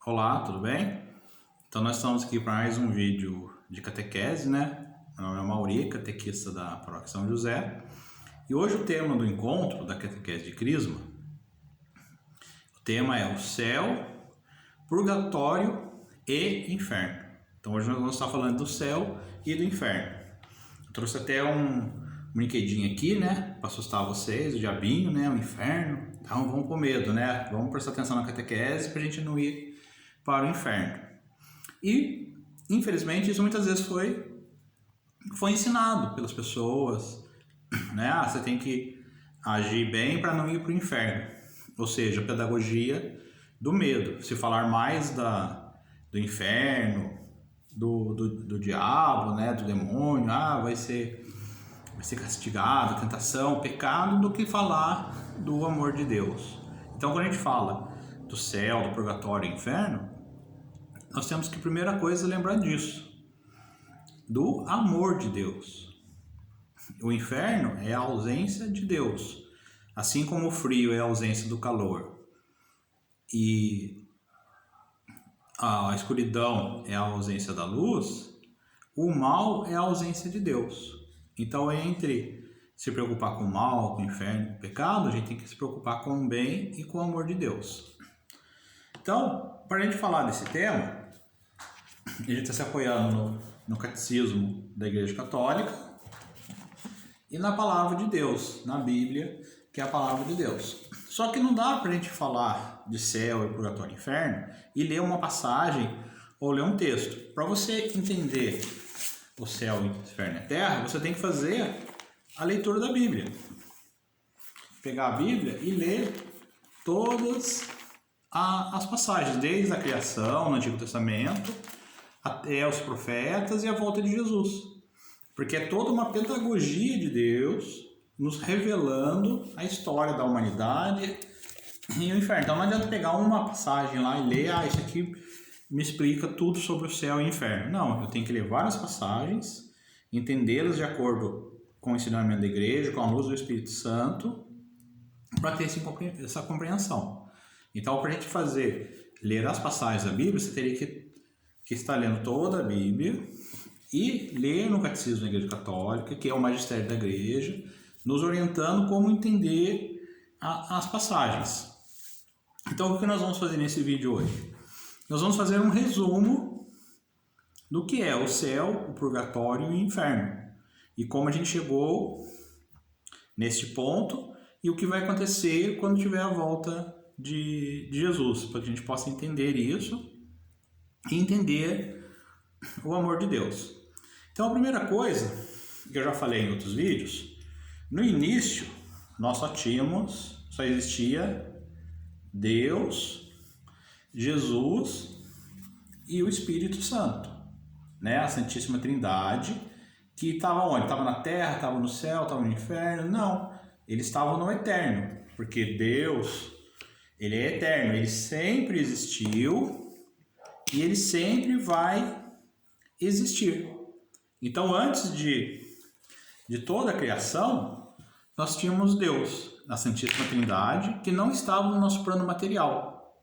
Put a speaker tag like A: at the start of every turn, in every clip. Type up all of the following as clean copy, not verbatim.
A: Olá, tudo bem? Então nós estamos aqui para mais um vídeo de catequese, né? Meu nome é Mauri, catequista da Paróquia São José. E hoje o tema do encontro da catequese de Crisma, o tema é o céu, purgatório e inferno. Então hoje nós vamos estar falando do céu e do inferno. Eu trouxe até um brinquedinho aqui, né? Para assustar vocês, o diabinho, né? O inferno. Então vamos com medo, né? Vamos prestar atenção na catequese para a gente não ir para o inferno. E, infelizmente, isso muitas vezes foi ensinado pelas pessoas, né? Você tem que agir bem para não ir para o inferno. Ou seja, a pedagogia do medo. Se falar mais do inferno, do diabo, né? Do demônio, vai ser castigado, tentação, pecado, do que falar do amor de Deus. Então, quando a gente fala do céu, do purgatório e inferno, nós temos que, primeira coisa, lembrar disso, do amor de Deus. O inferno é a ausência de Deus, assim como o frio é a ausência do calor e a escuridão é a ausência da luz, o mal é a ausência de Deus. Então, entre se preocupar com o mal, com o inferno, com o pecado, a gente tem que se preocupar com o bem e com o amor de Deus. Então, para a gente falar desse tema, a gente está se apoiando no catecismo da Igreja Católica e na palavra de Deus, na Bíblia, que é a palavra de Deus. Só que não dá para a gente falar de céu, purgatório e inferno e ler uma passagem ou ler um texto. Para você entender o céu, o inferno e a terra, você tem que fazer a leitura da Bíblia. Pegar a Bíblia e ler todas as passagens, desde a criação, no Antigo Testamento, até os profetas e a volta de Jesus. Porque é toda uma pedagogia de Deus nos revelando a história da humanidade e o inferno. Então não adianta pegar uma passagem lá e ler, isso aqui me explica tudo sobre o céu e o inferno. Não, eu tenho que ler várias passagens, entendê-las de acordo com o ensinamento da igreja, com a luz do Espírito Santo, para ter essa compreensão. Então, para a gente ler as passagens da Bíblia, você teria que estar lendo toda a Bíblia e ler no Catecismo da Igreja Católica, que é o magistério da igreja, nos orientando como entender as passagens. Então, o que nós vamos fazer nesse vídeo hoje? Nós vamos fazer um resumo do que é o céu, o purgatório e o inferno, e como a gente chegou neste ponto e o que vai acontecer quando tiver a volta de Jesus, para que a gente possa entender isso e entender o amor de Deus. Então, a primeira coisa, que eu já falei em outros vídeos, no início nós só existia Deus, Jesus e o Espírito Santo, né? A Santíssima Trindade, que estava onde? Estava na terra, estava no céu, estava no inferno? Não, eles estavam no eterno, porque Deus, ele é eterno, ele sempre existiu e ele sempre vai existir. Então, antes de toda a criação, nós tínhamos Deus, a Santíssima Trindade, que não estava no nosso plano material,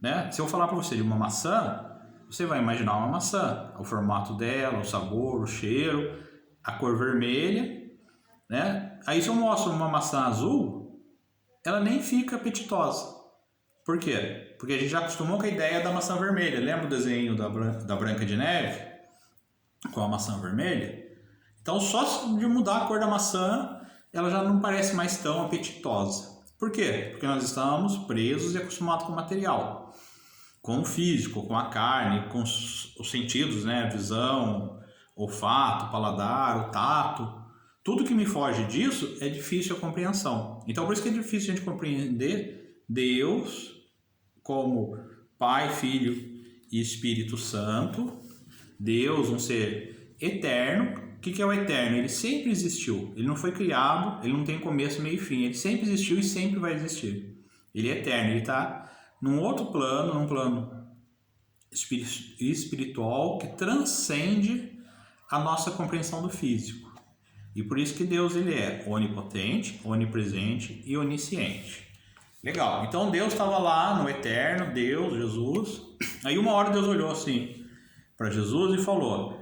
A: né? Se eu falar para você de uma maçã, você vai imaginar uma maçã, o formato dela, o sabor, o cheiro, a cor vermelha, né? Aí se eu mostro uma maçã azul, ela nem fica apetitosa. Por quê? Porque a gente já acostumou com a ideia da maçã vermelha. Lembra o desenho da Branca de Neve com a maçã vermelha? Então, só de mudar a cor da maçã, ela já não parece mais tão apetitosa. Por quê? Porque nós estamos presos e acostumados com o material, com o físico, com a carne, com os sentidos, né? Visão, olfato, paladar, o tato. Tudo que me foge disso é difícil a compreensão. Então, por isso que é difícil a gente compreender Deus como Pai, Filho e Espírito Santo. Deus, um ser eterno. O que é o eterno? Ele sempre existiu. Ele não foi criado, ele não tem começo, meio e fim. Ele sempre existiu e sempre vai existir. Ele é eterno, ele está num outro plano, num plano espiritual que transcende a nossa compreensão do físico. E por isso que Deus, ele é onipotente, onipresente e onisciente. Legal, então Deus estava lá no eterno, Deus, Jesus, Aí uma hora Deus olhou assim para Jesus e falou: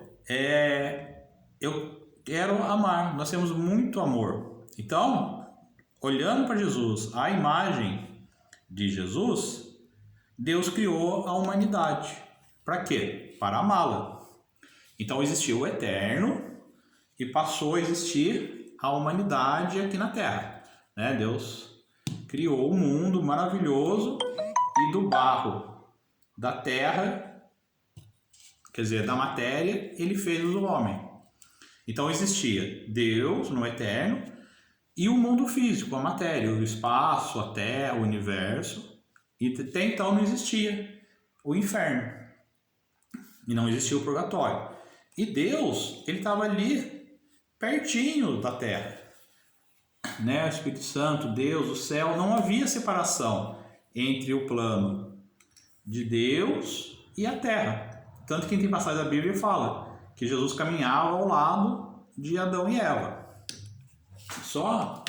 A: eu quero amar, nós temos muito amor. Então, olhando para Jesus, a imagem de Jesus, Deus criou a humanidade. Para quê? Para amá-la. Então existiu o eterno e passou a existir a humanidade aqui na Terra, né? Deus criou o mundo maravilhoso e do barro da terra, quer dizer, da matéria, ele fez o homem. Então existia Deus no eterno e o mundo físico, a matéria, o espaço, a terra, o universo. E até então não existia o inferno e não existia o purgatório. E Deus, ele estava ali pertinho da terra, né? O Espírito Santo, Deus, o céu, não havia separação entre o plano de Deus e a terra. Tanto que tem passagem da Bíblia que fala que Jesus caminhava ao lado de Adão e Eva. Só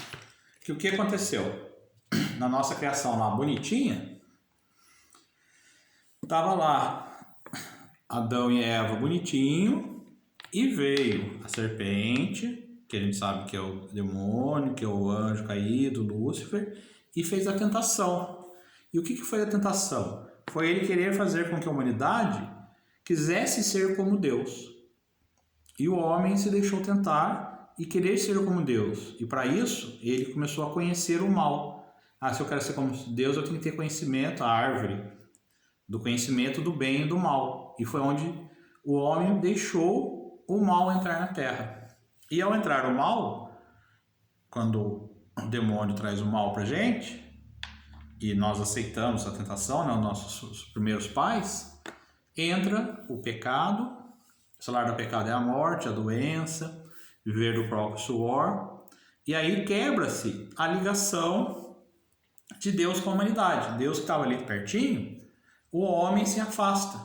A: que o que aconteceu? Na nossa criação lá bonitinha, estava lá Adão e Eva bonitinho, e veio a serpente, que a gente sabe que é o demônio, que é o anjo caído, Lúcifer, e fez a tentação. E o que foi a tentação? Foi ele querer fazer com que a humanidade quisesse ser como Deus. E o homem se deixou tentar e querer ser como Deus. E para isso, ele começou a conhecer o mal. Se eu quero ser como Deus, eu tenho que ter conhecimento, a árvore do conhecimento do bem e do mal. E foi onde o homem deixou o mal entrar na terra. E ao entrar o mal, quando o demônio traz o mal pra gente, e nós aceitamos a tentação, né, os nossos primeiros pais, entra o pecado. O salário do pecado é a morte, a doença, viver do próprio suor. E aí quebra-se a ligação de Deus com a humanidade. Deus que estava ali pertinho, o homem se afasta,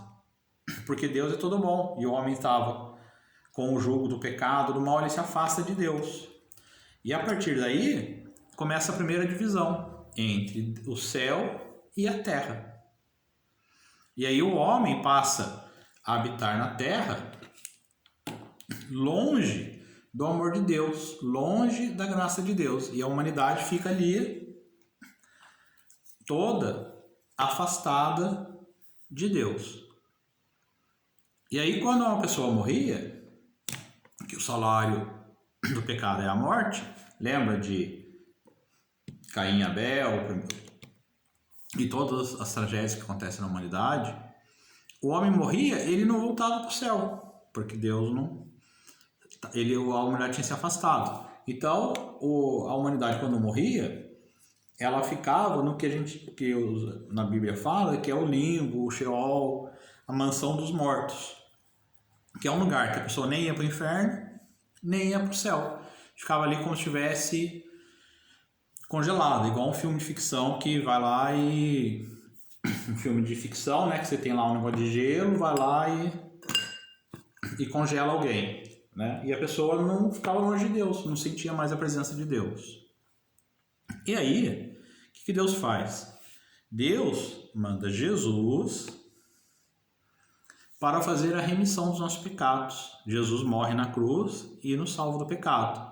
A: porque Deus é todo bom, e o homem estava com o jugo do pecado, do mal, ele se afasta de Deus. E a partir daí, começa a primeira divisão entre o céu e a terra. E aí o homem passa a habitar na terra longe do amor de Deus, longe da graça de Deus. E a humanidade fica ali toda afastada de Deus. E aí quando uma pessoa morria, que o salário do pecado é a morte, lembra de Caim e Abel e todas as tragédias que acontecem na humanidade, o homem morria, ele não voltava para o céu, porque Deus não... a humanidade tinha se afastado. Então, a humanidade quando morria, ela ficava no que na Bíblia fala, que é o limbo, o Sheol, a mansão dos mortos, que é um lugar que a pessoa nem ia para o inferno, nem ia para o céu. Ficava ali como se estivesse congelado, igual um filme de ficção que vai lá e... um filme de ficção, né, que você tem lá um negócio de gelo, vai lá e congela alguém, né? E a pessoa não ficava longe de Deus, não sentia mais a presença de Deus. E aí, o que Deus faz? Deus manda Jesus para fazer a remissão dos nossos pecados. Jesus morre na cruz e nos salva do pecado.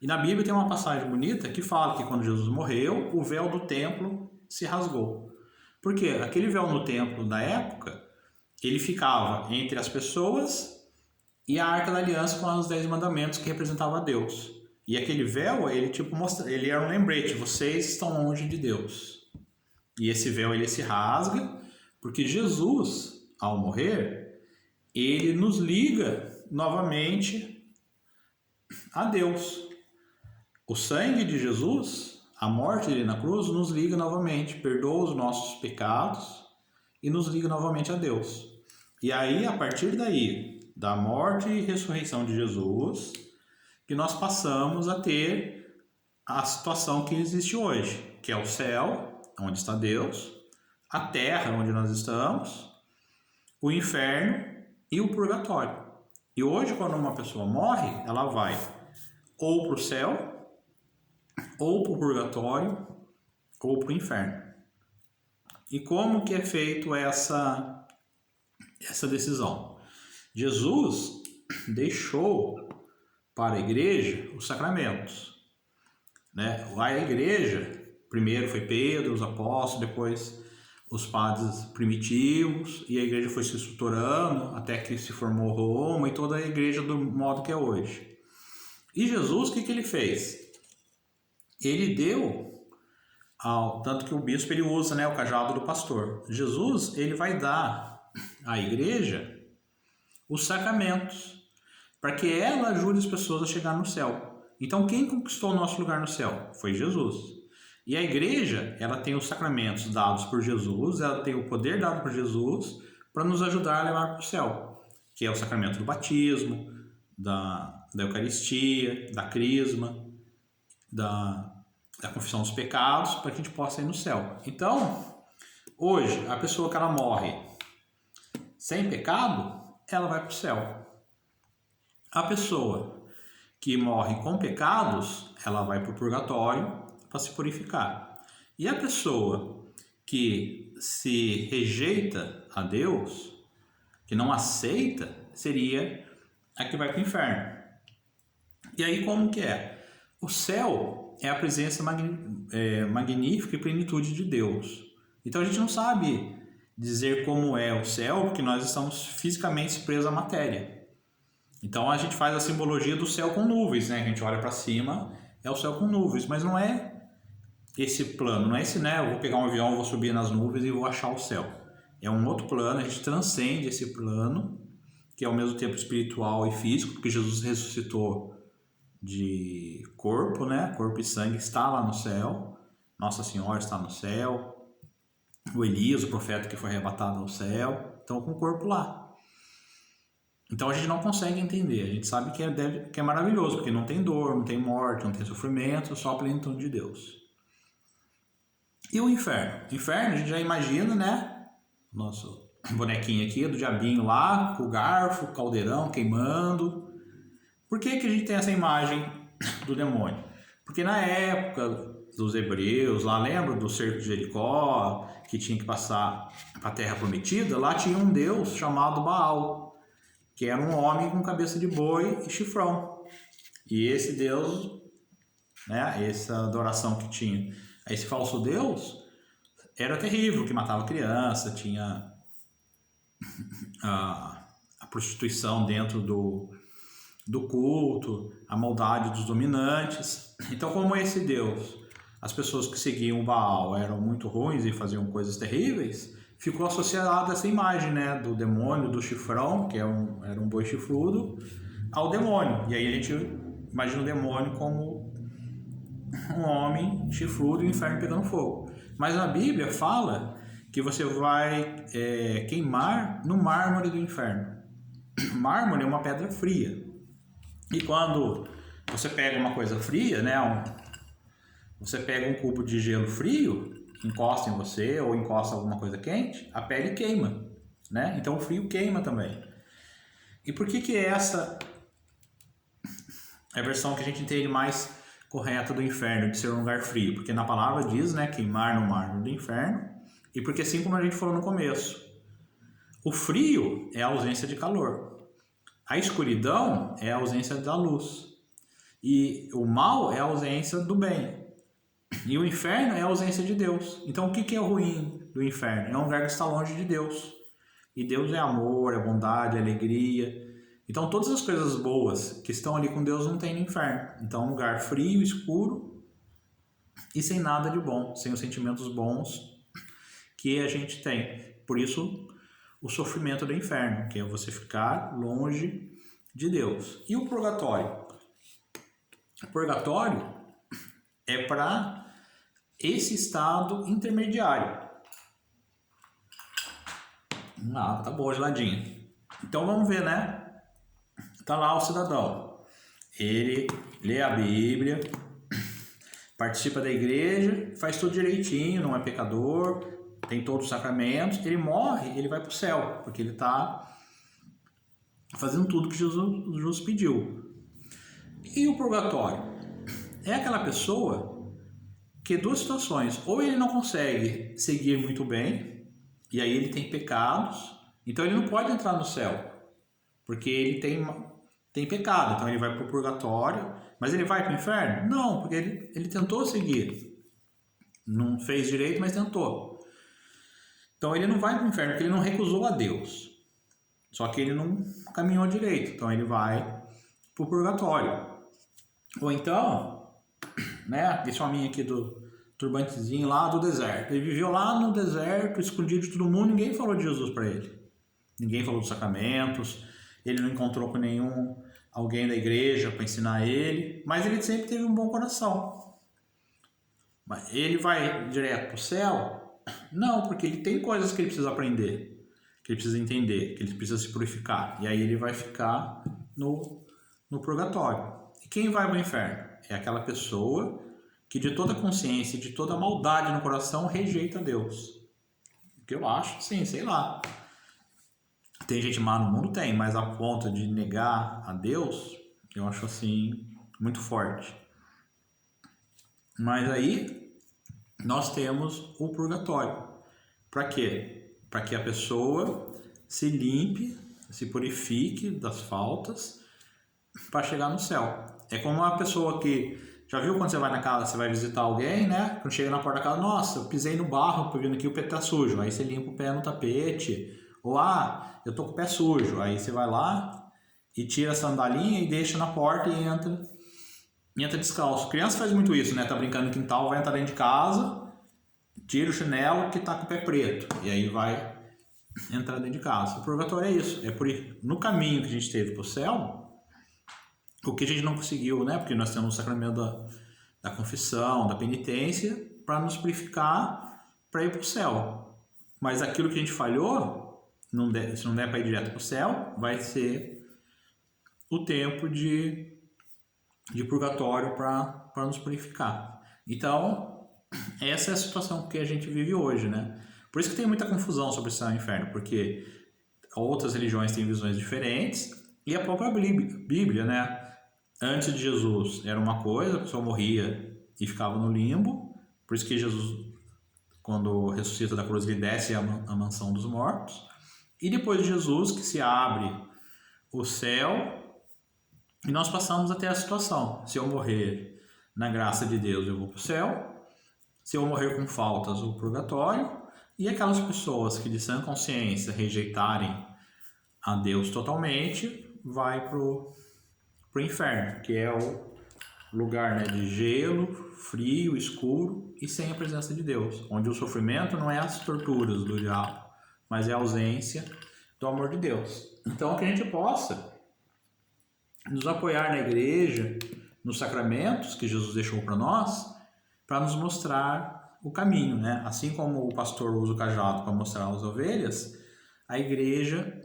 A: E na Bíblia tem uma passagem bonita que fala que quando Jesus morreu, o véu do templo se rasgou. Por quê? Aquele véu no templo da época, ele ficava entre as pessoas e a Arca da Aliança com os 10 mandamentos que representavam a Deus. E aquele véu, ele era um lembrete, vocês estão longe de Deus. E esse véu, ele se rasga, porque Jesus, ao morrer, ele nos liga novamente a Deus. O sangue de Jesus, a morte dele na cruz, nos liga novamente, perdoa os nossos pecados e nos liga novamente a Deus. E aí, a partir daí, da morte e ressurreição de Jesus, que nós passamos a ter a situação que existe hoje, que é o céu, onde está Deus, a terra, onde nós estamos, o inferno e o purgatório. E hoje, quando uma pessoa morre, ela vai ou para o céu, ou para o purgatório, ou para o inferno. E como que é feito essa decisão? Jesus deixou para a igreja os sacramentos, né? A igreja, primeiro foi Pedro, os apóstolos, depois os padres primitivos, e a igreja foi se estruturando até que se formou Roma e toda a igreja do modo que é hoje. E Jesus, o que ele fez? Ele deu, tanto que o bispo ele usa, né, o cajado do pastor. Jesus, ele vai dar à igreja os sacramentos, para que ela ajude as pessoas a chegar no céu. Então, quem conquistou o nosso lugar no céu? Foi Jesus. E a igreja, ela tem os sacramentos dados por Jesus, ela tem o poder dado por Jesus para nos ajudar a levar para o céu, que é o sacramento do batismo, da Eucaristia, da Crisma, da confissão dos pecados, para que a gente possa ir no céu. Então, hoje, a pessoa que ela morre sem pecado, ela vai para o céu. A pessoa que morre com pecados, ela vai para o purgatório para se purificar. E a pessoa que se rejeita a Deus, que não aceita, seria a que vai para o inferno. E aí como que é? O céu é a presença magnífica e plenitude de Deus. Então a gente não sabe dizer como é o céu, porque nós estamos fisicamente presos à matéria. Então a gente faz a simbologia do céu com nuvens, né? A gente olha para cima, é o céu com nuvens, mas não é esse plano, não é esse, né? Eu vou pegar um avião, vou subir nas nuvens e vou achar o céu. É um outro plano, a gente transcende esse plano, que é ao mesmo tempo espiritual e físico, porque Jesus ressuscitou de corpo, né? Corpo e sangue está lá no céu, Nossa Senhora está no céu, o Elias, o profeta que foi arrebatado ao céu, estão com o corpo lá. Então a gente não consegue entender, a gente sabe que é maravilhoso, porque não tem dor, não tem morte, não tem sofrimento, só a plenitude de Deus. E o inferno? O inferno a gente já imagina, né? Nosso bonequinho aqui do diabinho lá, com o garfo, o caldeirão queimando. Por que a gente tem essa imagem do demônio? Porque na época dos hebreus, lá lembra do cerco de Jericó, que tinha que passar para a terra prometida, lá tinha um deus chamado Baal, que era um homem com cabeça de boi e chifrão. E esse deus, né, essa adoração que tinha a esse falso deus, era terrível, que matava criança, tinha a prostituição dentro do culto, a maldade dos dominantes. Então, como esse deus, as pessoas que seguiam o Baal eram muito ruins e faziam coisas terríveis, ficou associada essa imagem, né, do demônio, do chifrão, que era um boi chifrudo, ao demônio. E aí a gente imagina o demônio como um homem chifrudo e o inferno pegando fogo. Mas a Bíblia fala que você vai queimar no mármore do inferno. O mármore é uma pedra fria. E quando você pega uma coisa fria, né, você pega um cubo de gelo frio, encosta em você ou encosta alguma coisa quente, a pele queima, né? Então o frio queima também. E por que essa é a versão que a gente entende mais correta do inferno, de ser um lugar frio? Porque na palavra diz, né, queimar no mármore do inferno, e porque assim como a gente falou no começo, o frio é a ausência de calor, a escuridão é a ausência da luz, e o mal é a ausência do bem. E o inferno é a ausência de Deus. Então o que é o ruim do inferno? É um lugar que está longe de Deus. E Deus é amor, é bondade, é alegria. Então todas as coisas boas que estão ali com Deus não tem no inferno. Então é um lugar frio, escuro e sem nada de bom, sem os sentimentos bons que a gente tem. Por isso o sofrimento do inferno, que é você ficar longe de Deus. E o purgatório? O purgatório é para esse estado intermediário. Tá boa, geladinha. Então vamos ver, né? Tá lá o cidadão. Ele lê a Bíblia, participa da igreja, faz tudo direitinho, não é pecador, tem todos os sacramentos. Ele morre, ele vai para o céu, porque ele está fazendo tudo que Jesus pediu. E o purgatório? É aquela pessoa Porque duas situações, ou ele não consegue seguir muito bem, e aí ele tem pecados, então ele não pode entrar no céu, porque ele tem pecado, então ele vai para o purgatório, mas ele vai para o inferno? Não, porque ele tentou seguir, não fez direito, mas tentou. Então ele não vai para o inferno, porque ele não recusou a Deus, só que ele não caminhou direito, então ele vai para o purgatório. Ou então, né, esse homem aqui do turbantezinho lá do deserto, ele viveu lá no deserto, escondido de todo mundo, ninguém falou de Jesus para ele, ninguém falou dos sacramentos, ele não encontrou com alguém da igreja para ensinar ele, mas ele sempre teve um bom coração. Mas ele vai direto para o céu? Não, porque ele tem coisas que ele precisa aprender, que ele precisa entender, que ele precisa se purificar, e aí ele vai ficar no purgatório. E quem vai para o inferno? É aquela pessoa que de toda consciência, de toda maldade no coração, rejeita Deus. O que eu acho, sim, sei lá. Tem gente má no mundo? Tem, mas a ponto de negar a Deus, eu acho assim, muito forte. Mas aí, nós temos o purgatório. Para quê? Para que a pessoa se limpe, se purifique das faltas, para chegar no céu. É como uma pessoa que, já viu quando você vai na casa, você vai visitar alguém, né? Quando chega na porta da casa, nossa, eu pisei no barro, porque aqui o pé tá sujo. Aí você limpa o pé no tapete. Ou, eu tô com o pé sujo. Aí você vai lá e tira a sandalinha e deixa na porta e entra descalço. Criança faz muito isso, né? Tá brincando no quintal, vai entrar dentro de casa, tira o chinelo que tá com o pé preto. E aí vai entrar dentro de casa. O purgatório é isso. No caminho que a gente teve pro céu, o que a gente não conseguiu, né? Porque nós temos o sacramento da confissão, da penitência, para nos purificar, para ir para o céu. Mas aquilo que a gente falhou, se não der para ir direto para o céu, vai ser o tempo de purgatório para nos purificar. Então, essa é a situação que a gente vive hoje, né? Por isso que tem muita confusão sobre o céu e o inferno, porque outras religiões têm visões diferentes, e a própria Bíblia, né? Antes de Jesus era uma coisa, a pessoa morria e ficava no limbo. Por isso que Jesus, quando ressuscita da cruz, ele desce à mansão dos mortos. E depois de Jesus, que se abre o céu, e nós passamos até a situação. Se eu morrer na graça de Deus, eu vou para o céu. Se eu morrer com faltas, o purgatório. E aquelas pessoas que de sã consciência rejeitarem a Deus totalmente, vai para o inferno, que é o lugar, né, de gelo, frio, escuro e sem a presença de Deus, onde o sofrimento não é as torturas do diabo, mas é a ausência do amor de Deus. Então, que a gente possa nos apoiar na igreja, nos sacramentos que Jesus deixou para nós, para nos mostrar o caminho, né? Assim como o pastor usa o cajado para mostrar as ovelhas, a igreja,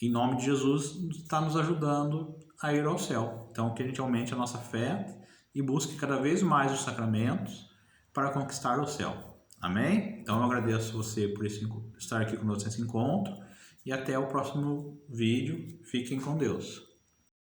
A: em nome de Jesus, está nos ajudando a ir ao céu. Então, que a gente aumente a nossa fé e busque cada vez mais os sacramentos para conquistar o céu. Amém? Então, eu agradeço você por estar aqui conosco nesse encontro e até o próximo vídeo. Fiquem com Deus.